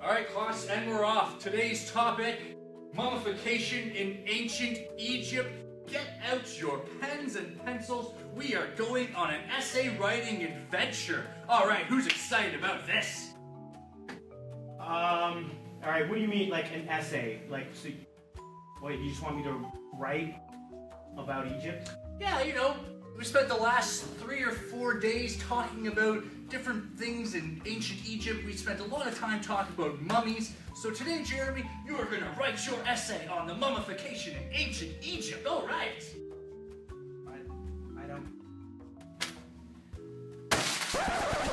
Alright class, and we're off. Today's topic, mummification in ancient Egypt. Get out your pens and pencils. We are going on an essay writing adventure. Alright, who's excited about this? Alright, what do you mean, like an essay? Like, so, wait, you just want me to write about Egypt? Yeah, you know, we spent the last 3 or 4 days talking about different things in ancient Egypt. We spent a lot of time talking about mummies. So today, Jeremy, you are going to write your essay on the mummification in ancient Egypt. All right. I don't...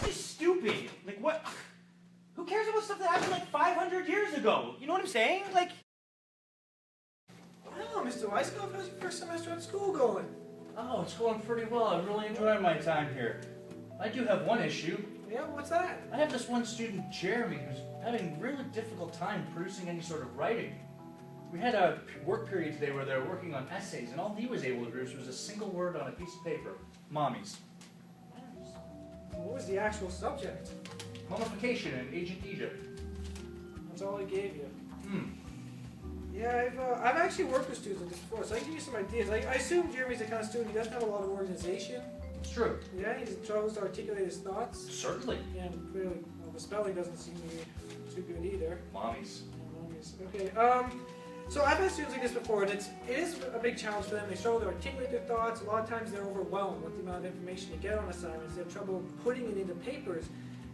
This is stupid. Like, what? Who cares about stuff that happened like 500 years ago? You know what I'm saying? Like... Hello, Mr. Weisskopf. How's your first semester at school going? Oh, it's going pretty well. I'm really enjoying my time here. I do have one issue. Yeah, what's that? I have this one student, Jeremy, who's having a really difficult time producing any sort of writing. We had a work period today where they were working on essays, and all he was able to produce was a single word on a piece of paper. Mommies. What was the actual subject? Mummification in ancient Egypt. That's all I gave you. Hmm. Yeah, I've actually worked with students like this before, so I can give you some ideas. I assume Jeremy's the kind of student, he doesn't have a lot of organization. It's true. Yeah, he struggles to articulate his thoughts. Certainly. Yeah, and clearly, well, the spelling doesn't seem to be too good either. Mommies. Okay, so I've had students like this before, and it is a big challenge for them. They struggle to articulate their thoughts. A lot of times they're overwhelmed with the amount of information they get on assignments. They have trouble putting it into papers.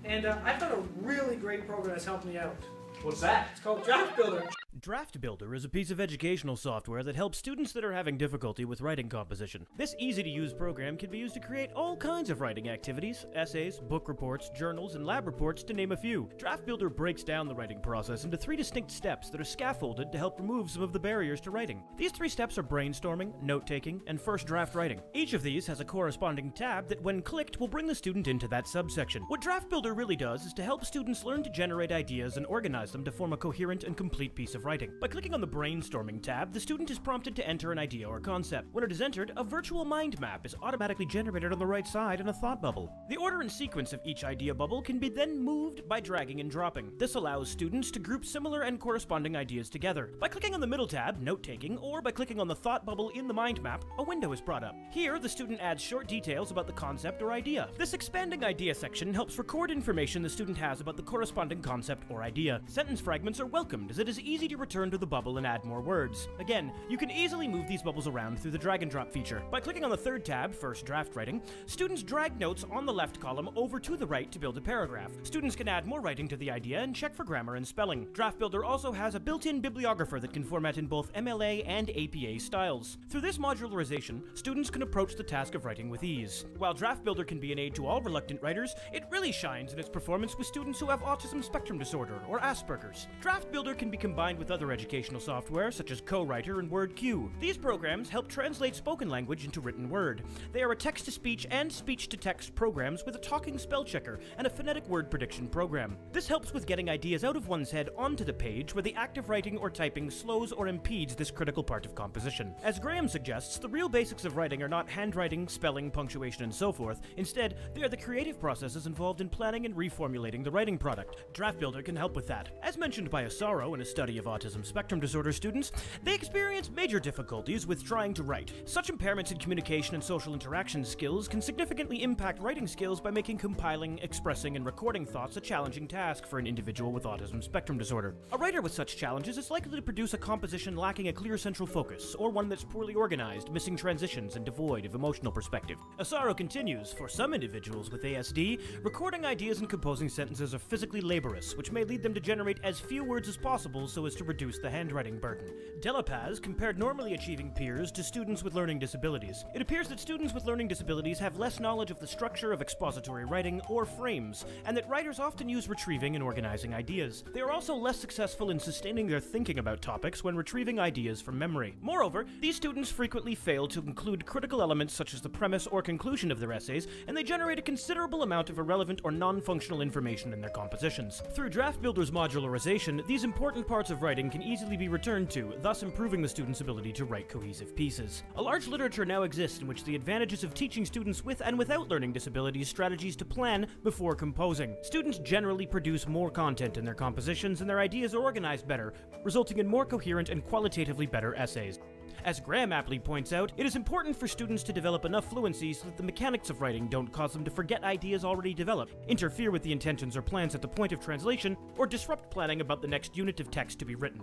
And I found a really great program that's helped me out. What's that? It's called Draft Builder. Draft Builder is a piece of educational software that helps students that are having difficulty with writing composition. This easy-to-use program can be used to create all kinds of writing activities, essays, book reports, journals, and lab reports, to name a few. Draft Builder breaks down the writing process into 3 distinct steps that are scaffolded to help remove some of the barriers to writing. These 3 steps are brainstorming, note-taking, and first draft writing. Each of these has a corresponding tab that, when clicked, will bring the student into that subsection. What Draft Builder really does is to help students learn to generate ideas and organize them to form a coherent and complete piece of writing. By clicking on the Brainstorming tab, the student is prompted to enter an idea or concept. When it is entered, a virtual mind map is automatically generated on the right side in a thought bubble. The order and sequence of each idea bubble can be then moved by dragging and dropping. This allows students to group similar and corresponding ideas together. By clicking on the middle tab, Note-Taking, or by clicking on the thought bubble in the mind map, a window is brought up. Here, the student adds short details about the concept or idea. This expanding idea section helps record information the student has about the corresponding concept or idea. Sentence fragments are welcomed, as it is easy to return to the bubble and add more words. Again, you can easily move these bubbles around through the drag and drop feature. By clicking on the third tab, First Draft Writing, students drag notes on the left column over to the right to build a paragraph. Students can add more writing to the idea and check for grammar and spelling. Draft Builder also has a built-in bibliographer that can format in both MLA and APA styles. Through this modularization, students can approach the task of writing with ease. While Draft Builder can be an aid to all reluctant writers, it really shines in its performance with students who have autism spectrum disorder or Asperger's. Draft Builder can be combined with other educational software such as Co-Writer and WordQ. These programs help translate spoken language into written word. They are a text-to-speech and speech-to-text programs with a talking spell checker and a phonetic word prediction program. This helps with getting ideas out of one's head onto the page where the act of writing or typing slows or impedes this critical part of composition. As Graham suggests, the real basics of writing are not handwriting, spelling, punctuation, and so forth. Instead, they are the creative processes involved in planning and reformulating the writing product. Draft Builder can help with that. As mentioned by Asaro in a study of autism spectrum disorder students, they experience major difficulties with trying to write. Such impairments in communication and social interaction skills can significantly impact writing skills by making compiling, expressing, and recording thoughts a challenging task for an individual with autism spectrum disorder. A writer with such challenges is likely to produce a composition lacking a clear central focus, or one that's poorly organized, missing transitions, and devoid of emotional perspective. Asaro continues, for some individuals with ASD, recording ideas and composing sentences are physically laborious, which may lead them to generate as few words as possible so as to reduce the handwriting burden. Delapaz compared normally achieving peers to students with learning disabilities. It appears that students with learning disabilities have less knowledge of the structure of expository writing or frames, and that writers often use retrieving and organizing ideas. They are also less successful in sustaining their thinking about topics when retrieving ideas from memory. Moreover, these students frequently fail to include critical elements such as the premise or conclusion of their essays, and they generate a considerable amount of irrelevant or non-functional information in their compositions. Through Draft Builder's modularization, these important parts of writing writing can easily be returned to, thus improving the student's ability to write cohesive pieces. A large literature now exists in which the advantages of teaching students with and without learning disabilities strategies to plan before composing. Students generally produce more content in their compositions and their ideas are organized better, resulting in more coherent and qualitatively better essays. As Graham aptly points out, it is important for students to develop enough fluency so that the mechanics of writing don't cause them to forget ideas already developed, interfere with the intentions or plans at the point of translation, or disrupt planning about the next unit of text to be written.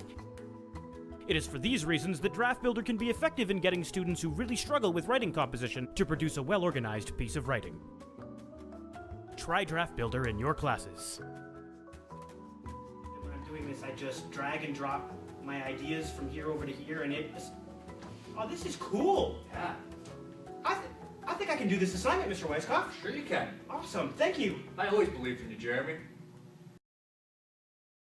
It is for these reasons that Draft Builder can be effective in getting students who really struggle with writing composition to produce a well-organized piece of writing. Try Draft Builder in your classes. When I'm doing this, I just drag and drop my ideas from here over to here, and it just... Oh, this is cool! Yeah, I think I can do this assignment, Mr. Weiskopf. sure you can. Awesome, thank you. I always believed in you, Jeremy.